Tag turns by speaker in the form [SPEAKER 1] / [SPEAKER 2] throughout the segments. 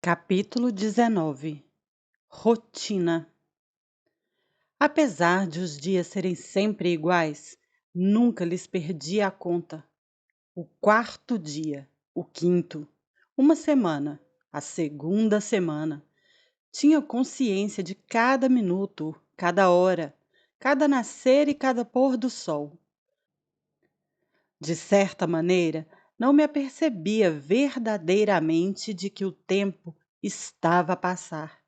[SPEAKER 1] Capítulo 19. Rotina. Apesar de os dias serem sempre iguais, nunca lhes perdia a conta. O quarto dia, o quinto, uma semana, a segunda semana. Tinha consciência de cada minuto, cada hora, cada nascer e cada pôr do sol. De certa maneira, não me apercebia verdadeiramente de que o tempo estava a passar.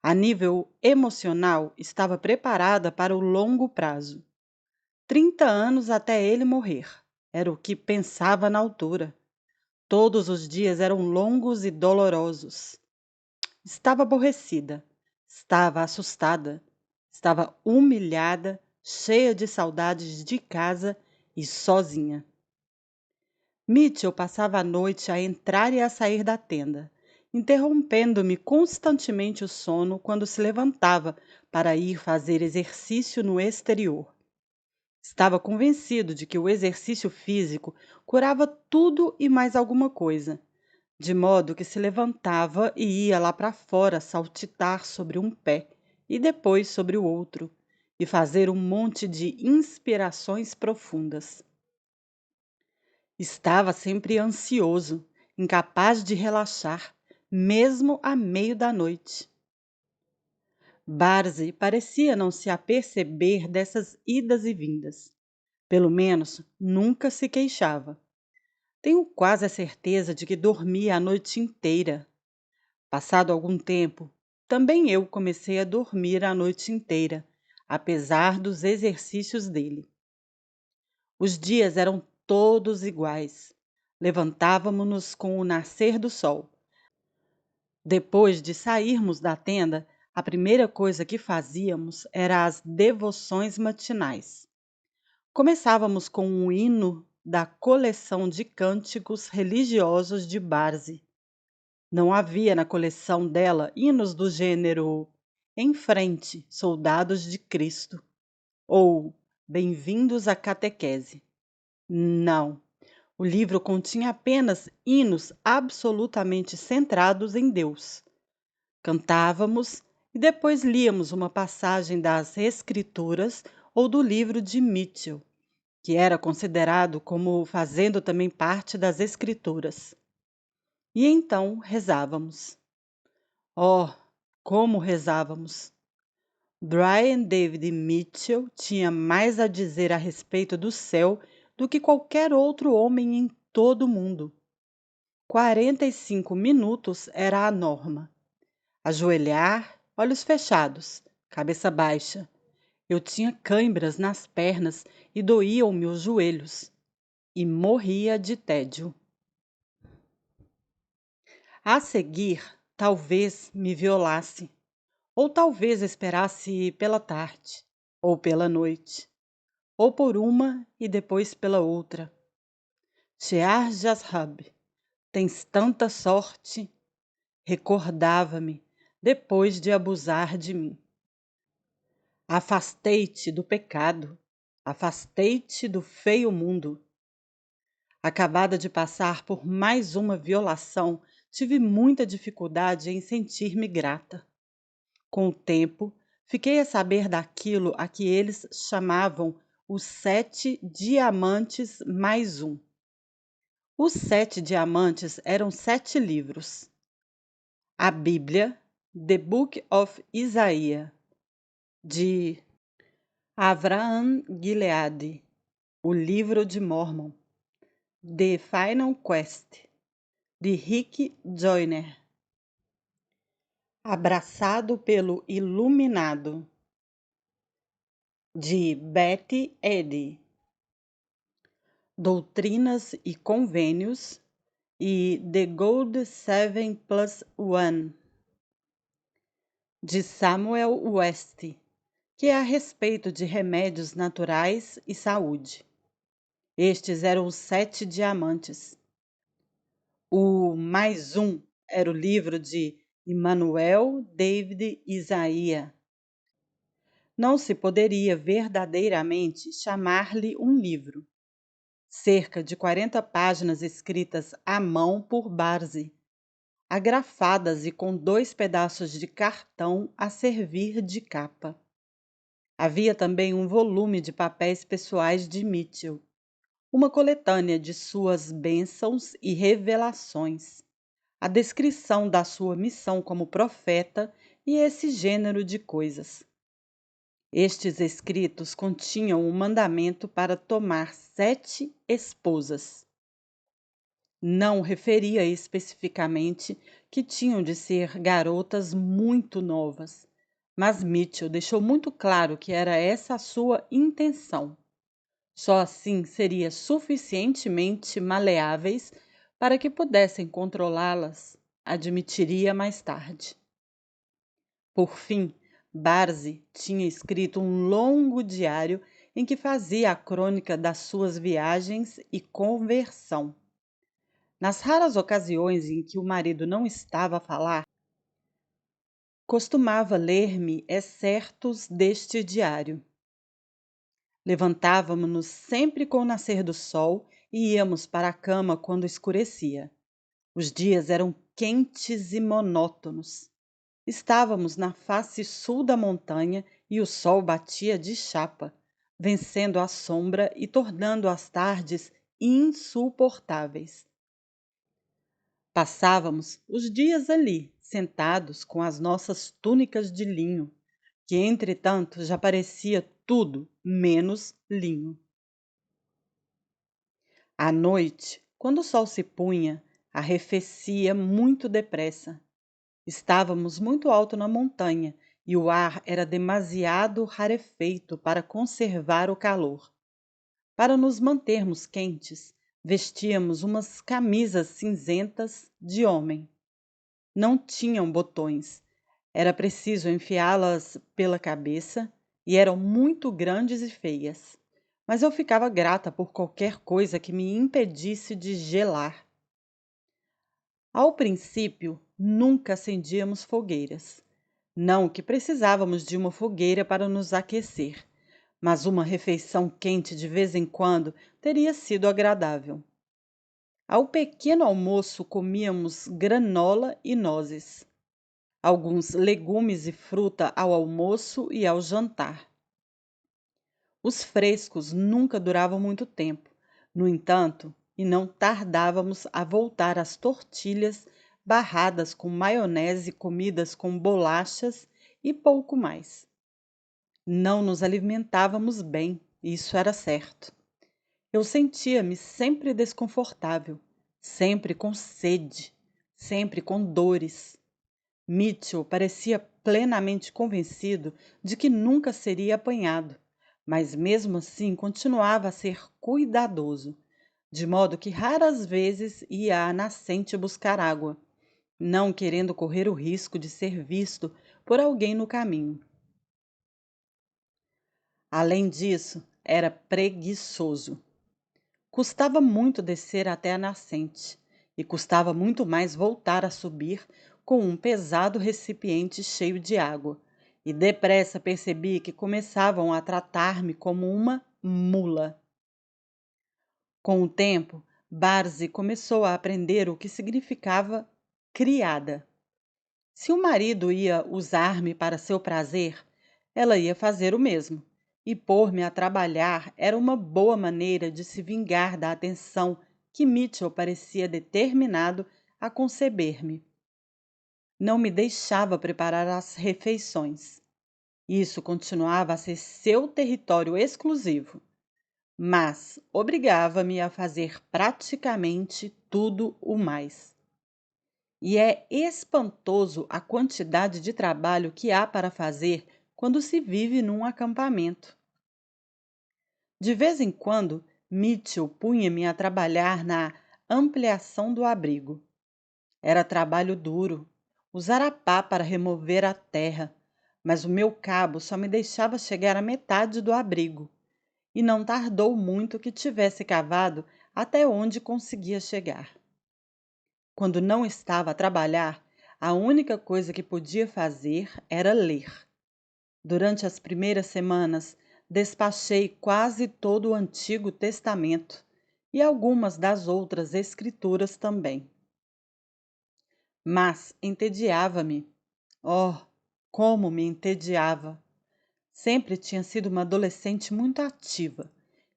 [SPEAKER 1] A nível emocional, estava preparada para o longo prazo. 30 anos até ele morrer. Era o que pensava na altura. Todos os dias eram longos e dolorosos. Estava aborrecida, estava assustada, estava humilhada, cheia de saudades de casa e sozinha. Mitchell passava a noite a entrar e a sair da tenda, interrompendo-me constantemente o sono quando se levantava para ir fazer exercício no exterior. Estava convencido de que o exercício físico curava tudo e mais alguma coisa, de modo que se levantava e ia lá para fora saltitar sobre um pé e depois sobre o outro, e fazer um monte de inspirações profundas. Estava sempre ansioso, incapaz de relaxar, mesmo à meio da noite. Barzi parecia não se aperceber dessas idas e vindas. Pelo menos, nunca se queixava. Tenho quase a certeza de que dormia a noite inteira. Passado algum tempo, também eu comecei a dormir a noite inteira, apesar dos exercícios dele. Os dias eram todos iguais. Levantávamos-nos com o nascer do sol. Depois de sairmos da tenda, a primeira coisa que fazíamos era as devoções matinais. Começávamos com um hino da coleção de cânticos religiosos de Barzi. Não havia na coleção dela hinos do gênero Em Frente, Soldados de Cristo ou Bem-vindos à Catequese. Não. O livro continha apenas hinos absolutamente centrados em Deus. Cantávamos e depois líamos uma passagem das Escrituras ou do livro de Mitchell, que era considerado como fazendo também parte das Escrituras. E então rezávamos. Oh, como rezávamos! Brian David Mitchell tinha mais a dizer a respeito do céu do que qualquer outro homem em todo o mundo. 45 minutos era a norma. Ajoelhar, olhos fechados, cabeça baixa. Eu tinha cãibras nas pernas e doíam-me os joelhos. E morria de tédio. A seguir, talvez me violasse, ou talvez esperasse pela tarde, ou pela noite, ou por uma e depois pela outra. Shear Jashab, tens tanta sorte, recordava-me, depois de abusar de mim. Afastei-te do pecado, afastei-te do feio mundo. Acabada de passar por mais uma violação, tive muita dificuldade em sentir-me grata. Com o tempo, fiquei a saber daquilo a que eles chamavam os 7 diamantes mais um. Os 7 diamantes eram 7 livros. A Bíblia, The Book of Isaiah, de Avraham Gilead, o livro de Mormon, The Final Quest, de Rick Joyner, Abraçado pelo Iluminado, de Betty Eddy, Doutrinas e Convênios e The Gold 7+1, de Samuel West, que é a respeito de remédios naturais e saúde. Estes eram os 7 diamantes. O mais um era o livro de Emmanuel David Isaiah. Não se poderia verdadeiramente chamar-lhe um livro. Cerca de 40 páginas escritas à mão por Barzi. agrafadas e com 2 pedaços de cartão a servir de capa. Havia também um volume de papéis pessoais de Mitchell, uma coletânea de suas bênçãos e revelações, a descrição da sua missão como profeta e esse gênero de coisas. Estes escritos continham o mandamento para tomar 7 esposas. Não referia especificamente que tinham de ser garotas muito novas, mas Mitchell deixou muito claro que era essa a sua intenção. Só assim seria suficientemente maleáveis para que pudessem controlá-las, admitiria mais tarde. Por fim, Barzi tinha escrito um longo diário em que fazia a crônica das suas viagens e conversão. Nas raras ocasiões em que o marido não estava a falar, costumava ler-me excertos deste diário. Levantávamos-nos sempre com o nascer do sol e íamos para a cama quando escurecia. Os dias eram quentes e monótonos. Estávamos na face sul da montanha e o sol batia de chapa, vencendo a sombra e tornando as tardes insuportáveis. Passávamos os dias ali, sentados com as nossas túnicas de linho, que entretanto já parecia tudo menos linho. À noite, quando o sol se punha, arrefecia muito depressa. Estávamos muito alto na montanha e o ar era demasiado rarefeito para conservar o calor. Para nos mantermos quentes, vestíamos umas camisas cinzentas de homem. Não tinham botões. Era preciso enfiá-las pela cabeça e eram muito grandes e feias. Mas eu ficava grata por qualquer coisa que me impedisse de gelar. Ao princípio, nunca acendíamos fogueiras. Não que precisávamos de uma fogueira para nos aquecer, mas uma refeição quente de vez em quando teria sido agradável. Ao pequeno almoço comíamos granola e nozes, alguns legumes e fruta ao almoço e ao jantar. Os frescos nunca duravam muito tempo, no entanto, e não tardávamos a voltar às tortilhas barradas com maionese comidas com bolachas e pouco mais. Não nos alimentávamos bem, isso era certo. Eu sentia-me sempre desconfortável, sempre com sede, sempre com dores. Mitchell parecia plenamente convencido de que nunca seria apanhado, mas mesmo assim continuava a ser cuidadoso, de modo que raras vezes ia à nascente buscar água, não querendo correr o risco de ser visto por alguém no caminho. Além disso, era preguiçoso. Custava muito descer até a nascente, e custava muito mais voltar a subir com um pesado recipiente cheio de água, e depressa percebi que começavam a tratar-me como uma mula. Com o tempo, Barzi começou a aprender o que significava criada. Se o marido ia usar-me para seu prazer, ela ia fazer o mesmo, e pôr-me a trabalhar era uma boa maneira de se vingar da atenção que Mitchell parecia determinado a conceder-me. Não me deixava preparar as refeições. Isso continuava a ser seu território exclusivo, mas obrigava-me a fazer praticamente tudo o mais. E é espantoso a quantidade de trabalho que há para fazer quando se vive num acampamento. De vez em quando, Mitchell punha-me a trabalhar na ampliação do abrigo. Era trabalho duro, usar a pá para remover a terra, mas o meu cabo só me deixava chegar à metade do abrigo, e não tardou muito que tivesse cavado até onde conseguia chegar. Quando não estava a trabalhar, a única coisa que podia fazer era ler. Durante as primeiras semanas, despachei quase todo o Antigo Testamento e algumas das outras escrituras também. mas entediava-me. Oh, como me entediava! Sempre tinha sido uma adolescente muito ativa.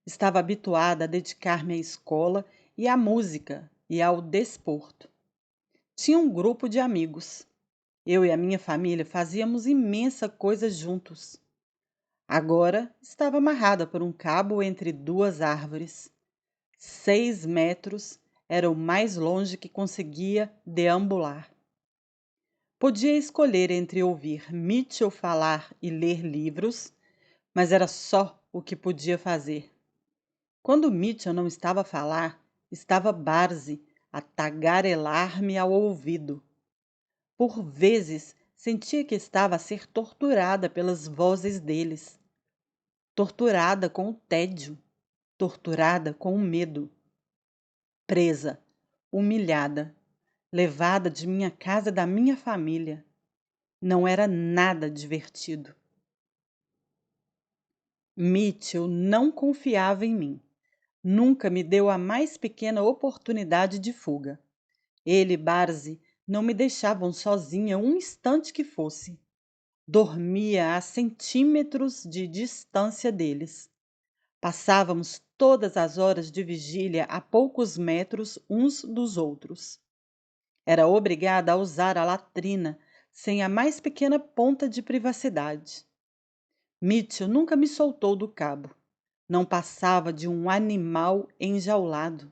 [SPEAKER 1] Estava habituada a dedicar-me à escola e à música e ao desporto. Tinha um grupo de amigos. Eu e a minha família fazíamos imensa coisa juntos. Agora estava amarrada por um cabo entre duas árvores. 6 metros era o mais longe que conseguia deambular. Podia escolher entre ouvir Mitchell falar e ler livros, mas era só o que podia fazer. Quando Mitchell não estava a falar, estava Barzi a tagarelar-me ao ouvido. Por vezes sentia que estava a ser torturada pelas vozes deles, torturada com o tédio, torturada com o medo, presa, humilhada, levada de minha casa e da minha família. Não era nada divertido. Mitchell não confiava em mim. Nunca me deu a mais pequena oportunidade de fuga. Ele e Barzi não me deixavam sozinha um instante que fosse. Dormia a centímetros de distância deles. Passávamos todas as horas de vigília a poucos metros uns dos outros. Era obrigada a usar a latrina sem a mais pequena ponta de privacidade. Mitchell nunca me soltou do cabo. Não passava de um animal enjaulado.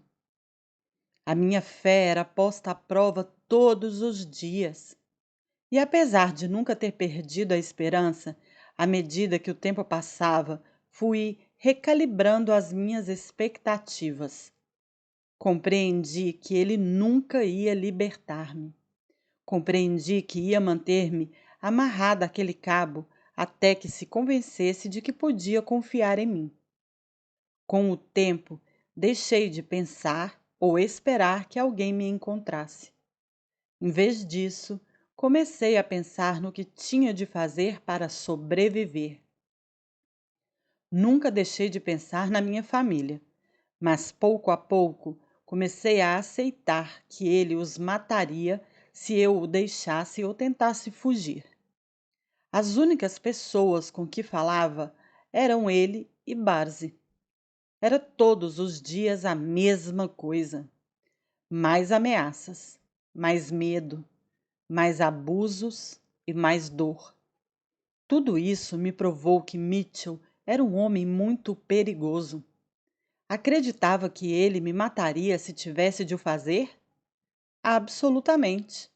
[SPEAKER 1] A minha fé era posta à prova todos os dias. E apesar de nunca ter perdido a esperança, à medida que o tempo passava, fui recalibrando as minhas expectativas. Compreendi que ele nunca ia libertar-me. Compreendi que ia manter-me amarrada àquele cabo até que se convencesse de que podia confiar em mim. Com o tempo, deixei de pensar ou esperar que alguém me encontrasse. Em vez disso, comecei a pensar no que tinha de fazer para sobreviver. Nunca deixei de pensar na minha família, mas pouco a pouco comecei a aceitar que ele os mataria se eu o deixasse ou tentasse fugir. As únicas pessoas com que falava eram ele e Barzi. Era todos os dias a mesma coisa. Mais ameaças, mais medo, mais abusos e mais dor. Tudo isso me provou que Mitchell era um homem muito perigoso. Acreditava que ele me mataria se tivesse de o fazer? Absolutamente.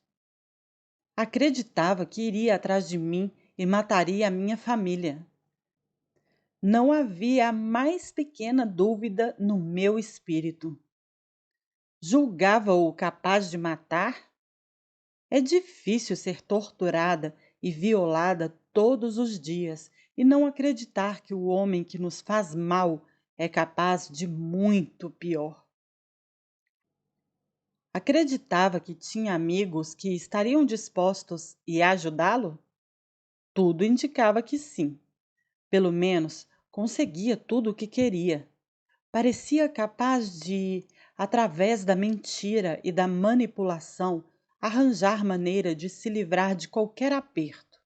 [SPEAKER 1] Acreditava que iria atrás de mim e mataria a minha família. Não havia a mais pequena dúvida no meu espírito. Julgava-o capaz de matar? É difícil ser torturada e violada todos os dias e não acreditar que o homem que nos faz mal é capaz de muito pior. Acreditava que tinha amigos que estariam dispostos a ajudá-lo? Tudo indicava que sim. Pelo menos conseguia tudo o que queria. Parecia capaz de, através da mentira e da manipulação, arranjar maneira de se livrar de qualquer aperto.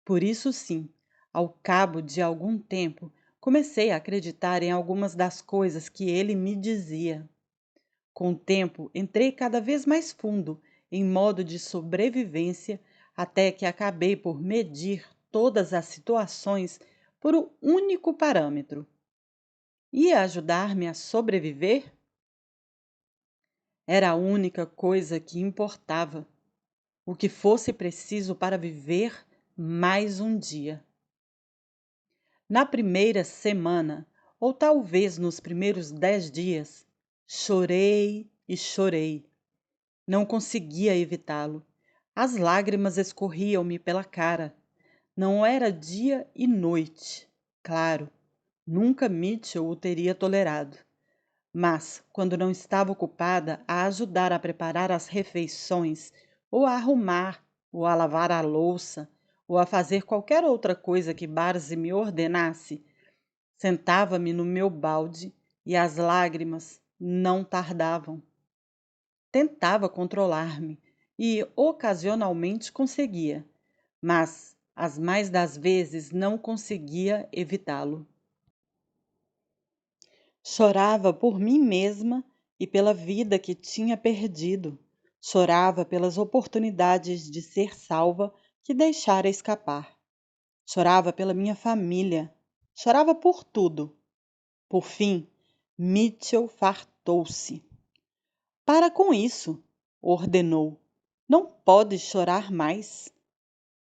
[SPEAKER 1] Por isso, sim, ao cabo de algum tempo, comecei a acreditar em algumas das coisas que ele me dizia. Com o tempo, entrei cada vez mais fundo em modo de sobrevivência, até que acabei por medir todas as situações por um único parâmetro. Ia ajudar-me a sobreviver? Era a única coisa que importava. O que fosse preciso para viver mais um dia. Na primeira semana, ou talvez nos primeiros 10 dias, chorei e chorei. Não conseguia evitá-lo. As lágrimas escorriam-me pela cara. Não era dia e noite. Claro, nunca Mitchell o teria tolerado. Mas, quando não estava ocupada a ajudar a preparar as refeições, ou a arrumar, ou a lavar a louça, ou a fazer qualquer outra coisa que Barzi me ordenasse, sentava-me no meu balde e as lágrimas não tardavam. Tentava controlar-me e ocasionalmente conseguia, mas as mais das vezes não conseguia evitá-lo. Chorava por mim mesma e pela vida que tinha perdido. Chorava pelas oportunidades de ser salva que deixara escapar. Chorava pela minha família. Chorava por tudo. Por fim, Mitchell fartou-se. Para com isso, ordenou. Não pode chorar mais.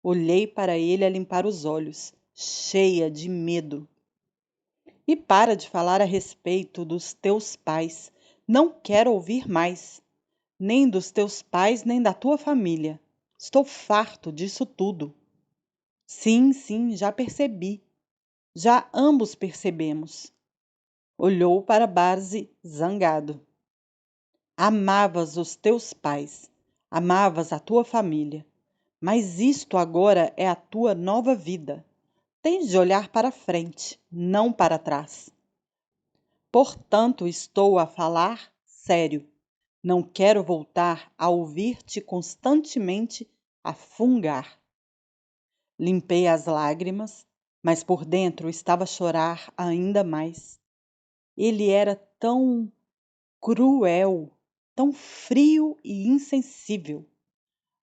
[SPEAKER 1] Olhei para ele a limpar os olhos, cheia de medo. E para de falar a respeito dos teus pais. Não quero ouvir mais. Nem dos teus pais, nem da tua família. Estou farto disso tudo. Sim, sim, já percebi. Já ambos percebemos. Olhou para Barzi zangado. Amavas os teus pais, amavas a tua família, mas isto agora é a tua nova vida. Tens de olhar para frente, não para trás. Portanto, estou a falar sério. Não quero voltar a ouvir-te constantemente a fungar. Limpei as lágrimas, mas por dentro estava a chorar ainda mais. Ele era tão cruel, tão frio e insensível.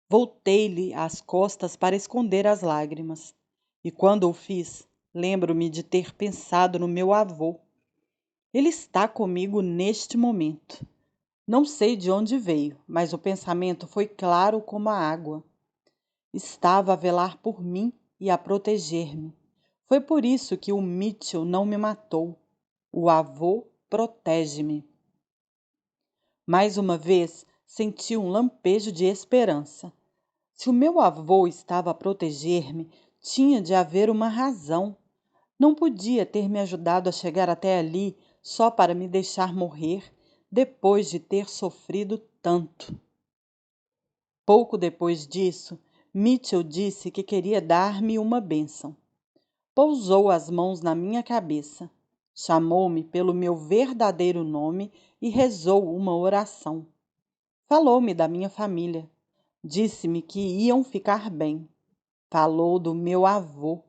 [SPEAKER 1] Voltei-lhe as costas para esconder as lágrimas. E quando o fiz, lembro-me de ter pensado no meu avô. Ele está comigo neste momento. Não sei de onde veio, mas o pensamento foi claro como a água. Estava a velar por mim e a proteger-me. Foi por isso que o Mitchell não me matou. O avô protege-me. Mais uma vez senti um lampejo de esperança. Se o meu avô estava a proteger-me, tinha de haver uma razão. Não podia ter me ajudado a chegar até ali só para me deixar morrer depois de ter sofrido tanto. Pouco depois disso, Mitchell disse que queria dar-me uma bênção. Pousou as mãos na minha cabeça, chamou-me pelo meu verdadeiro nome e rezou uma oração. Falou-me da minha família. Disse-me que iam ficar bem. Falou do meu avô.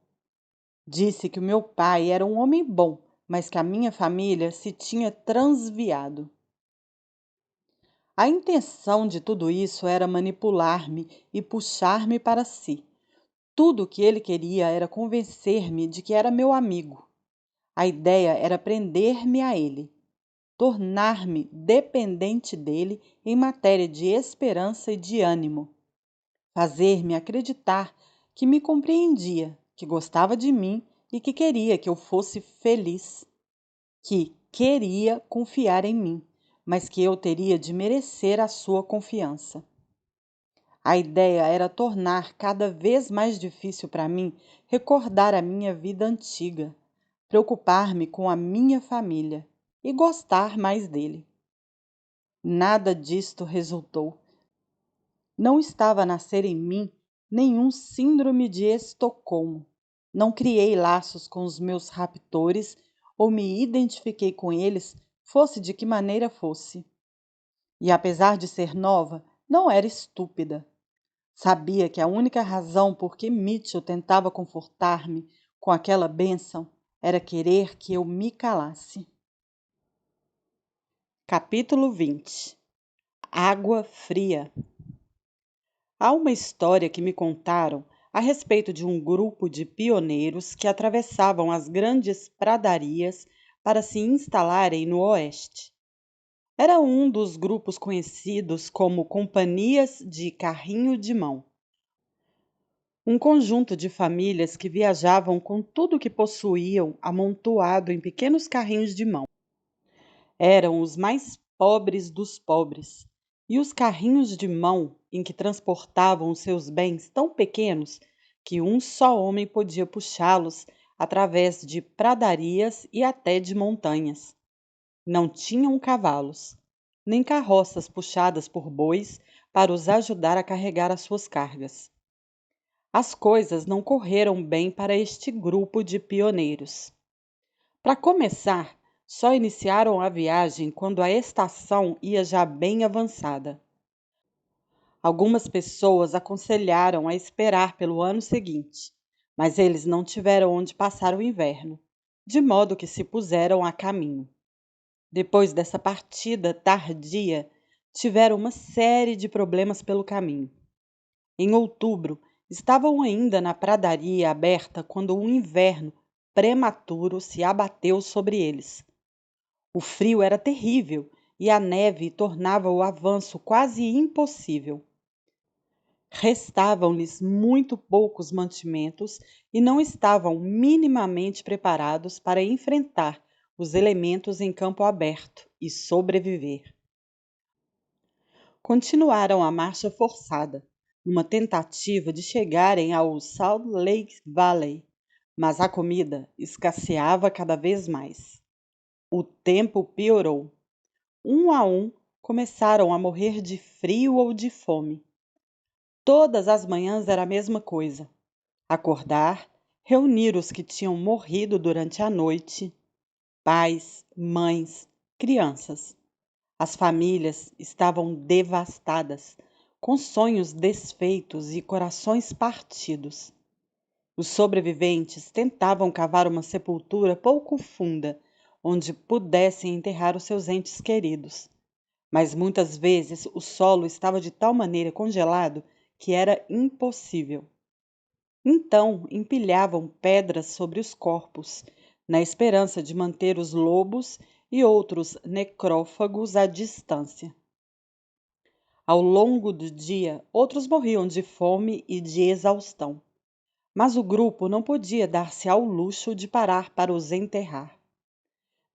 [SPEAKER 1] Disse que o meu pai era um homem bom, mas que a minha família se tinha transviado. A intenção de tudo isso era manipular-me e puxar-me para si. Tudo o que ele queria era convencer-me de que era meu amigo. A ideia era prender-me a ele, tornar-me dependente dele em matéria de esperança e de ânimo, fazer-me acreditar que me compreendia, que gostava de mim e que queria que eu fosse feliz, que queria confiar em mim, mas que eu teria de merecer a sua confiança. A ideia era tornar cada vez mais difícil para mim recordar a minha vida antiga, preocupar-me com a minha família e gostar mais dele. Nada disto resultou. Não estava a nascer em mim nenhum síndrome de Estocolmo. Não criei laços com os meus raptores ou me identifiquei com eles, fosse de que maneira fosse. E apesar de ser nova, não era estúpida. Sabia que a única razão por que Mitchell tentava confortar-me com aquela bênção era querer que eu me calasse. Capítulo 20. Água fria. Há uma história que me contaram a respeito de um grupo de pioneiros que atravessavam as grandes pradarias para se instalarem no oeste. Era um dos grupos conhecidos como Companhias de Carrinho de Mão. Um conjunto de famílias que viajavam com tudo o que possuíam amontoado em pequenos carrinhos de mão. Eram os mais pobres dos pobres, e os carrinhos de mão em que transportavam os seus bens tão pequenos que um só homem podia puxá-los através de pradarias e até de montanhas. Não tinham cavalos, nem carroças puxadas por bois para os ajudar a carregar as suas cargas. As coisas não correram bem para este grupo de pioneiros. Para começar, só iniciaram a viagem quando a estação ia já bem avançada. Algumas pessoas aconselharam a esperar pelo ano seguinte, mas eles não tiveram onde passar o inverno, de modo que se puseram a caminho. Depois dessa partida tardia, tiveram uma série de problemas pelo caminho. Em outubro, estavam ainda na pradaria aberta quando um inverno prematuro se abateu sobre eles. O frio era terrível e a neve tornava o avanço quase impossível. Restavam-lhes muito poucos mantimentos e não estavam minimamente preparados para enfrentar os elementos em campo aberto e sobreviver. Continuaram a marcha forçada, numa tentativa de chegarem ao Salt Lake Valley, mas a comida escasseava cada vez mais. O tempo piorou. Um a um, começaram a morrer de frio ou de fome. Todas as manhãs era a mesma coisa: acordar, reunir os que tinham morrido durante a noite, pais, mães, crianças. As famílias estavam devastadas, com sonhos desfeitos e corações partidos. Os sobreviventes tentavam cavar uma sepultura pouco funda, onde pudessem enterrar os seus entes queridos. Mas muitas vezes o solo estava de tal maneira congelado que era impossível. Então empilhavam pedras sobre os corpos, na esperança de manter os lobos e outros necrófagos à distância. Ao longo do dia, outros morriam de fome e de exaustão, mas o grupo não podia dar-se ao luxo de parar para os enterrar.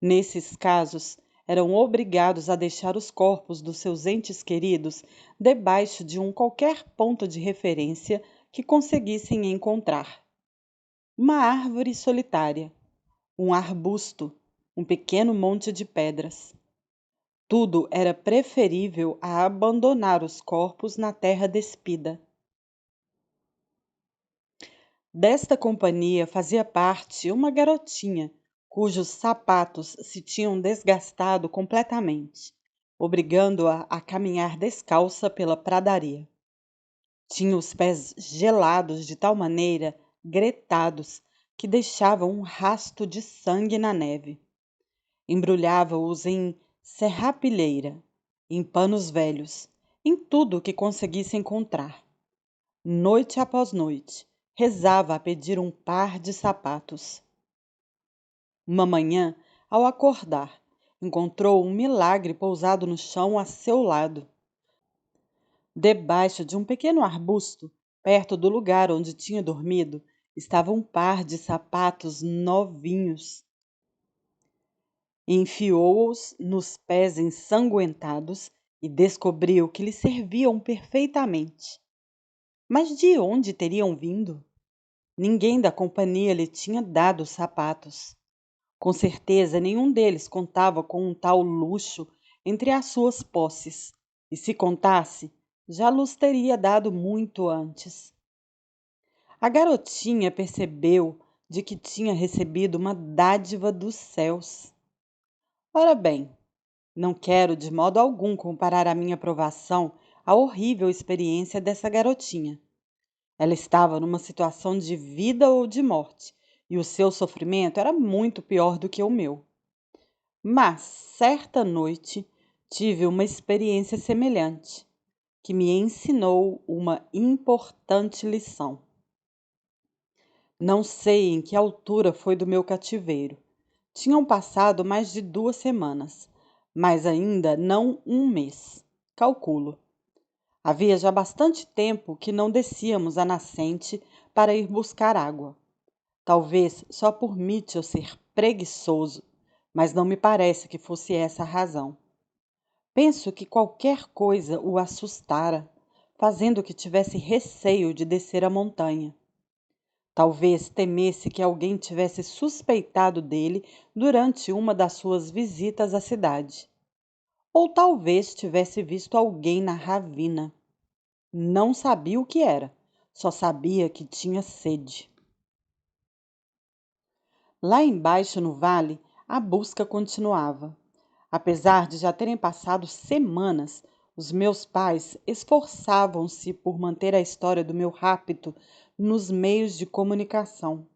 [SPEAKER 1] Nesses casos, eram obrigados a deixar os corpos dos seus entes queridos debaixo de qualquer ponto de referência que conseguissem encontrar. Uma árvore solitária, um arbusto, um pequeno monte de pedras. Tudo era preferível a abandonar os corpos na terra despida. Desta companhia fazia parte uma garotinha, cujos sapatos se tinham desgastado completamente, obrigando-a a caminhar descalça pela pradaria. Tinha os pés gelados de tal maneira, gretados, que deixavam um rasto de sangue na neve. Embrulhava-os em serrapilheira, em panos velhos, em tudo o que conseguisse encontrar. Noite após noite, rezava a pedir um par de sapatos. Uma manhã, ao acordar, encontrou um milagre pousado no chão a seu lado. Debaixo de um pequeno arbusto, perto do lugar onde tinha dormido, estava um par de sapatos novinhos. Enfiou-os nos pés ensanguentados e descobriu que lhe serviam perfeitamente. Mas de onde teriam vindo? Ninguém da companhia lhe tinha dado os sapatos. Com certeza, nenhum deles contava com um tal luxo entre as suas posses, e se contasse, já lhes teria dado muito antes. A garotinha percebeu de que tinha recebido uma dádiva dos céus. Ora bem, não quero de modo algum comparar a minha provação à horrível experiência dessa garotinha. Ela estava numa situação de vida ou de morte, e o seu sofrimento era muito pior do que o meu. Mas, certa noite, tive uma experiência semelhante, que me ensinou uma importante lição. Não sei em que altura foi do meu cativeiro. Tinham passado mais de 2 semanas, mas ainda não um mês. Calculo. Havia já bastante tempo que não descíamos a nascente para ir buscar água. Talvez só por Mitchell ser preguiçoso, mas não me parece que fosse essa a razão. Penso que qualquer coisa o assustara, fazendo que tivesse receio de descer a montanha. Talvez temesse que alguém tivesse suspeitado dele durante uma das suas visitas à cidade. Ou talvez tivesse visto alguém na ravina. Não sabia o que era, só sabia que tinha sede. Lá embaixo no vale, a busca continuava. Apesar de já terem passado semanas, Os meus pais esforçavam-se por manter a história do meu rapto nos meios de comunicação.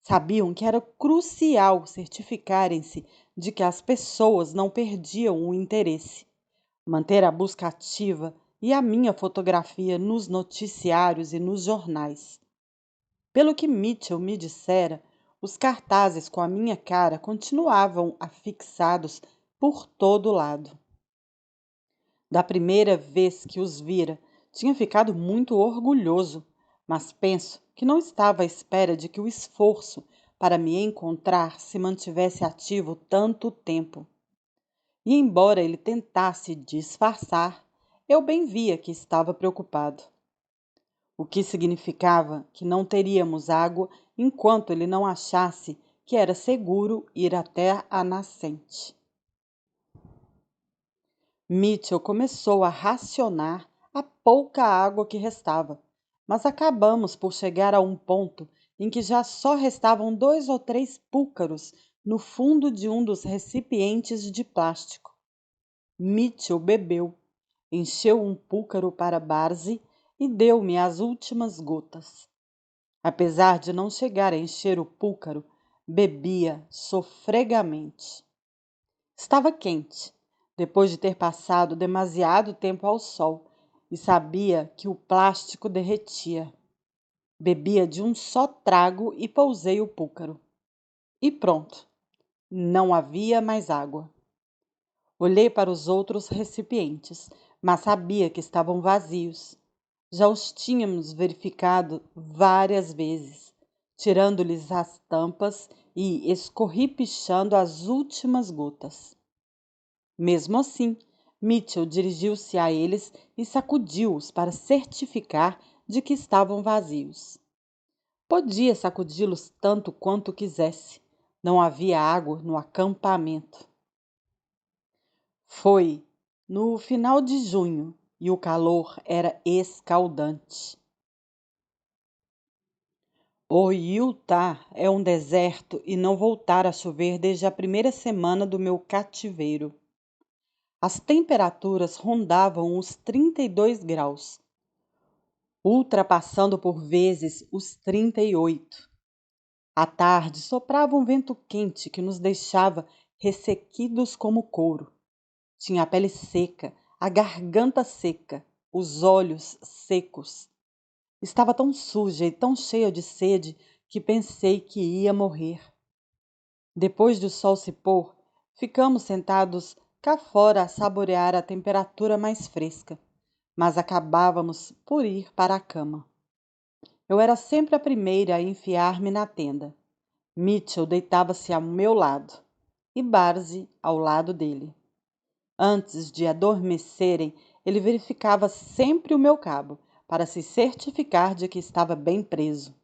[SPEAKER 1] Sabiam que era crucial certificarem-se de que as pessoas não perdiam o interesse, manter a busca ativa e a minha fotografia nos noticiários e nos jornais. Pelo que Mitchell me dissera, os cartazes com a minha cara continuavam afixados por todo lado. Da primeira vez que os vira, tinha ficado muito orgulhoso, mas penso que não estava à espera de que o esforço para me encontrar se mantivesse ativo tanto tempo. E embora ele tentasse disfarçar, eu bem via que estava preocupado. O que significava que não teríamos água enquanto ele não achasse que era seguro ir até a nascente. Mitchell começou a racionar a pouca água que restava, mas acabamos por chegar a um ponto em que já só restavam 2 ou 3 púcaros no fundo de um dos recipientes de plástico. Mitchell bebeu, encheu um púcaro para Barzi e deu-me as últimas gotas. Apesar de não chegar a encher o púcaro, bebia sofregamente. Estava quente, depois de ter passado demasiado tempo ao sol, e sabia que o plástico derretia. Bebia de um só trago e pousei o púcaro. E pronto, não havia mais água. Olhei para os outros recipientes, mas sabia que estavam vazios. Já os tínhamos verificado várias vezes, tirando-lhes as tampas e escorripichando as últimas gotas. Mesmo assim, Mitchell dirigiu-se a eles e sacudiu-os para certificar de que estavam vazios. Podia sacudi-los tanto quanto quisesse. Não havia água no acampamento. Foi no final de junho e o calor era escaldante. O Utah é um deserto e não voltara a chover desde a primeira semana do meu cativeiro. As temperaturas rondavam os 32 graus, ultrapassando por vezes os 38. À tarde soprava um vento quente que nos deixava ressequidos como couro. Tinha a pele seca, a garganta seca, os olhos secos. Estava tão suja e tão cheia de sede que pensei que ia morrer. Depois do sol se pôr, ficamos sentados cá fora a saborear a temperatura mais fresca, mas acabávamos por ir para a cama. Eu era sempre a primeira a enfiar-me na tenda. Mitchell deitava-se ao meu lado e Barzi ao lado dele. Antes de adormecerem, ele verificava sempre o meu cabo, para se certificar de que estava bem preso.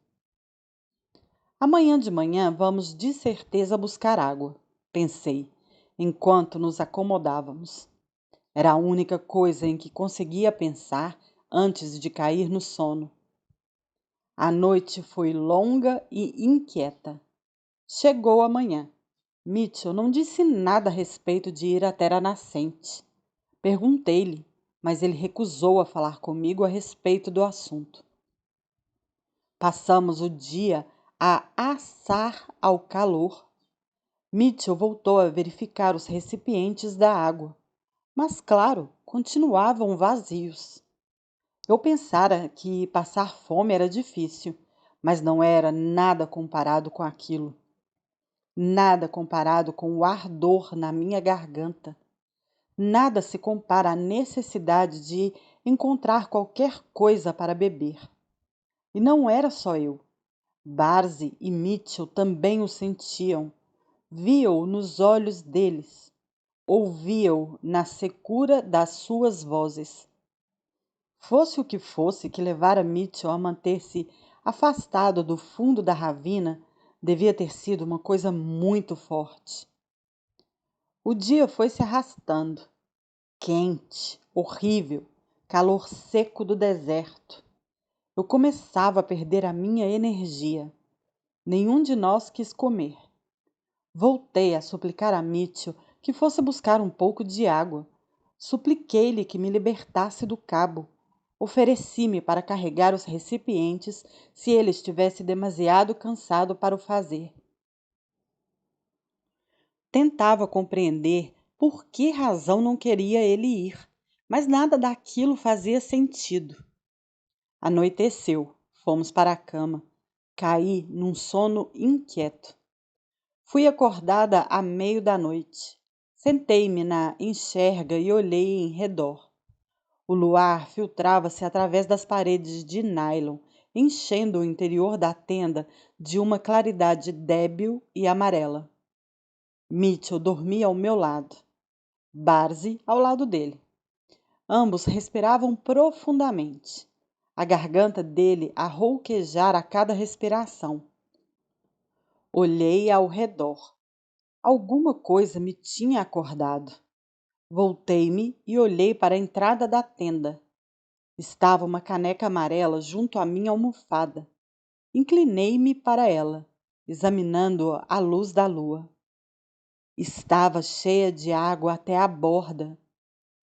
[SPEAKER 1] Amanhã de manhã vamos de certeza buscar água, pensei, enquanto nos acomodávamos. Era a única coisa em que conseguia pensar antes de cair no sono. A noite foi longa e inquieta. Chegou a manhã. Mitchell não disse nada a respeito de ir até a nascente. Perguntei-lhe, mas ele recusou a falar comigo a respeito do assunto. Passamos o dia a assar ao calor. Mitchell voltou a verificar os recipientes da água, mas, claro, continuavam vazios. Eu pensara que passar fome era difícil, mas não era nada comparado com aquilo. Nada comparado com o ardor na minha garganta. Nada se compara à necessidade de encontrar qualquer coisa para beber. E não era só eu. Barzi e Mitchell também o sentiam. Via-o nos olhos deles. Ouvia-o na secura das suas vozes. Fosse o que fosse que levara Mitchell a manter-se afastado do fundo da ravina, devia ter sido uma coisa muito forte. O dia foi se arrastando. Quente, horrível, calor seco do deserto. Eu começava a perder a minha energia. Nenhum de nós quis comer. Voltei a suplicar a Mitchell que fosse buscar um pouco de água. Supliquei-lhe que me libertasse do cabo. Ofereci-me para carregar os recipientes se ele estivesse demasiado cansado para o fazer. Tentava compreender por que razão não queria ele ir, mas nada daquilo fazia sentido. Anoiteceu, fomos para a cama. Caí num sono inquieto. Fui acordada à meio da noite. Sentei-me na enxerga e olhei em redor. O luar filtrava-se através das paredes de nylon, enchendo o interior da tenda de uma claridade débil e amarela. Mitchell dormia ao meu lado, Barzi ao lado dele. Ambos respiravam profundamente. A garganta dele a rouquejar a cada respiração. Olhei ao redor. Alguma coisa me tinha acordado. Voltei-me e olhei para a entrada da tenda. Estava uma caneca amarela junto à minha almofada. Inclinei-me para ela, examinando-a à luz da lua. Estava cheia de água até a borda.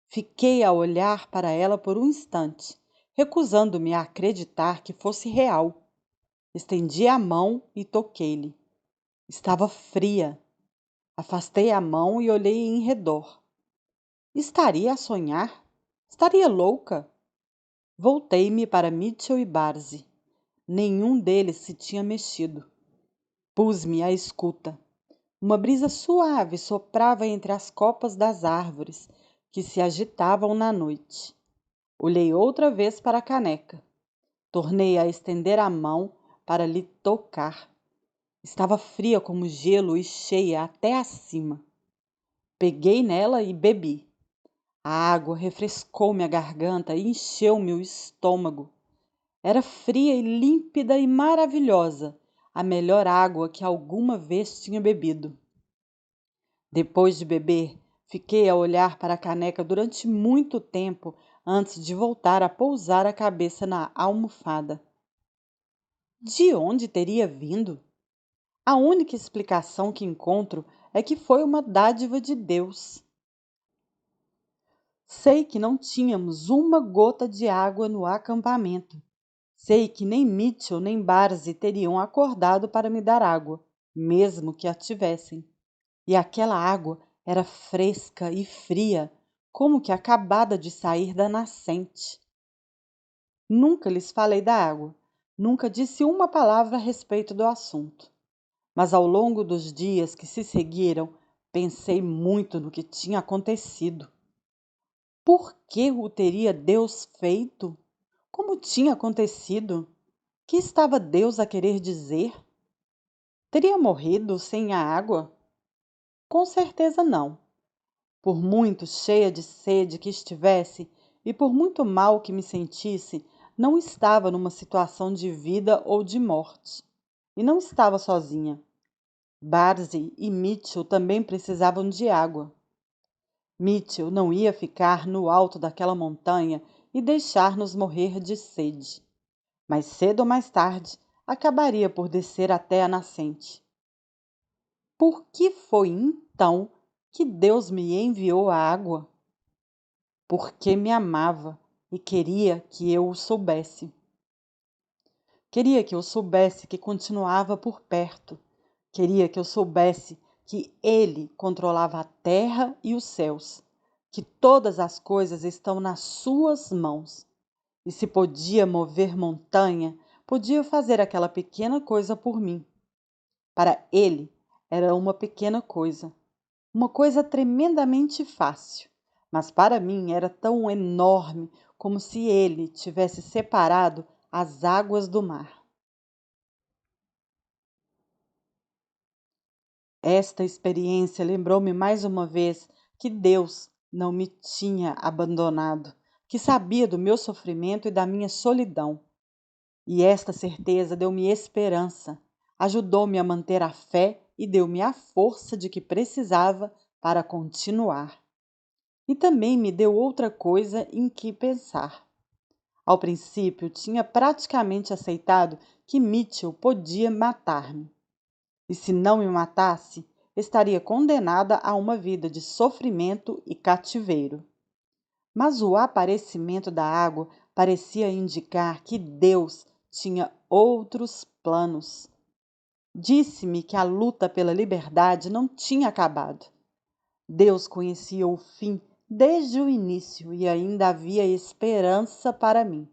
[SPEAKER 1] Fiquei a olhar para ela por um instante, recusando-me a acreditar que fosse real. Estendi a mão e toquei-lhe. Estava fria. Afastei a mão e olhei em redor. Estaria a sonhar? Estaria louca? Voltei-me para Mitchell e Barzi. Nenhum deles se tinha mexido. Pus-me à escuta. Uma brisa suave soprava entre as copas das árvores que se agitavam na noite. Olhei outra vez para a caneca. Tornei a estender a mão para lhe tocar. Estava fria como gelo e cheia até acima. Peguei nela e bebi. A água refrescou-me a garganta e encheu-me o estômago. Era fria e límpida e maravilhosa, a melhor água que alguma vez tinha bebido. Depois de beber, fiquei a olhar para a caneca durante muito tempo antes de voltar a pousar a cabeça na almofada. De onde teria vindo? A única explicação que encontro é que foi uma dádiva de Deus. Sei que não tínhamos uma gota de água no acampamento. Sei que nem Mitchell nem Barzi teriam acordado para me dar água, mesmo que a tivessem. E aquela água era fresca e fria, como que acabada de sair da nascente. Nunca lhes falei da água, nunca disse uma palavra a respeito do assunto. Mas ao longo dos dias que se seguiram, pensei muito no que tinha acontecido. Por que o teria Deus feito? Como tinha acontecido? Que estava Deus a querer dizer? Teria morrido sem a água? Com certeza não. Por muito cheia de sede que estivesse e por muito mal que me sentisse, não estava numa situação de vida ou de morte. E não estava sozinha. Barzi e Mitchell também precisavam de água. Mitchell não ia ficar no alto daquela montanha e deixar-nos morrer de sede. Mais cedo ou mais tarde, acabaria por descer até a nascente. Por que foi então que Deus me enviou a água? Porque me amava e queria que eu o soubesse. Queria que eu soubesse que continuava por perto. Queria que eu soubesse que Ele controlava a terra e os céus, que todas as coisas estão nas suas mãos. E se podia mover montanha, podia fazer aquela pequena coisa por mim. Para Ele, era uma coisa tremendamente fácil, mas para mim era tão enorme como se Ele tivesse separado as águas do mar. Esta experiência lembrou-me mais uma vez que Deus não me tinha abandonado, que sabia do meu sofrimento e da minha solidão. E esta certeza deu-me esperança, ajudou-me a manter a fé e deu-me a força de que precisava para continuar. E também me deu outra coisa em que pensar. Ao princípio, tinha praticamente aceitado que Mitchell podia matar-me. E se não me matasse, estaria condenada a uma vida de sofrimento e cativeiro. Mas o aparecimento da água parecia indicar que Deus tinha outros planos. Disse-me que a luta pela liberdade não tinha acabado. Deus conhecia o fim desde o início e ainda havia esperança para mim.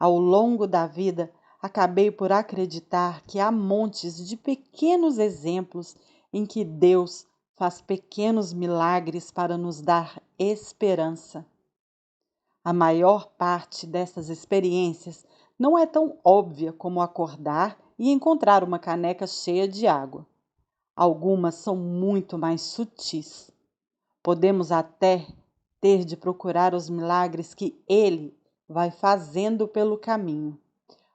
[SPEAKER 1] Ao longo da vida, acabei por acreditar que há montes de pequenos exemplos em que Deus faz pequenos milagres para nos dar esperança. A maior parte dessas experiências não é tão óbvia como acordar e encontrar uma caneca cheia de água. Algumas são muito mais sutis. Podemos até ter de procurar os milagres que Ele vai fazendo pelo caminho.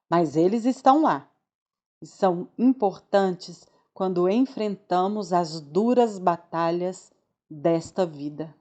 [SPEAKER 1] Mas eles estão lá e são importantes quando enfrentamos as duras batalhas desta vida.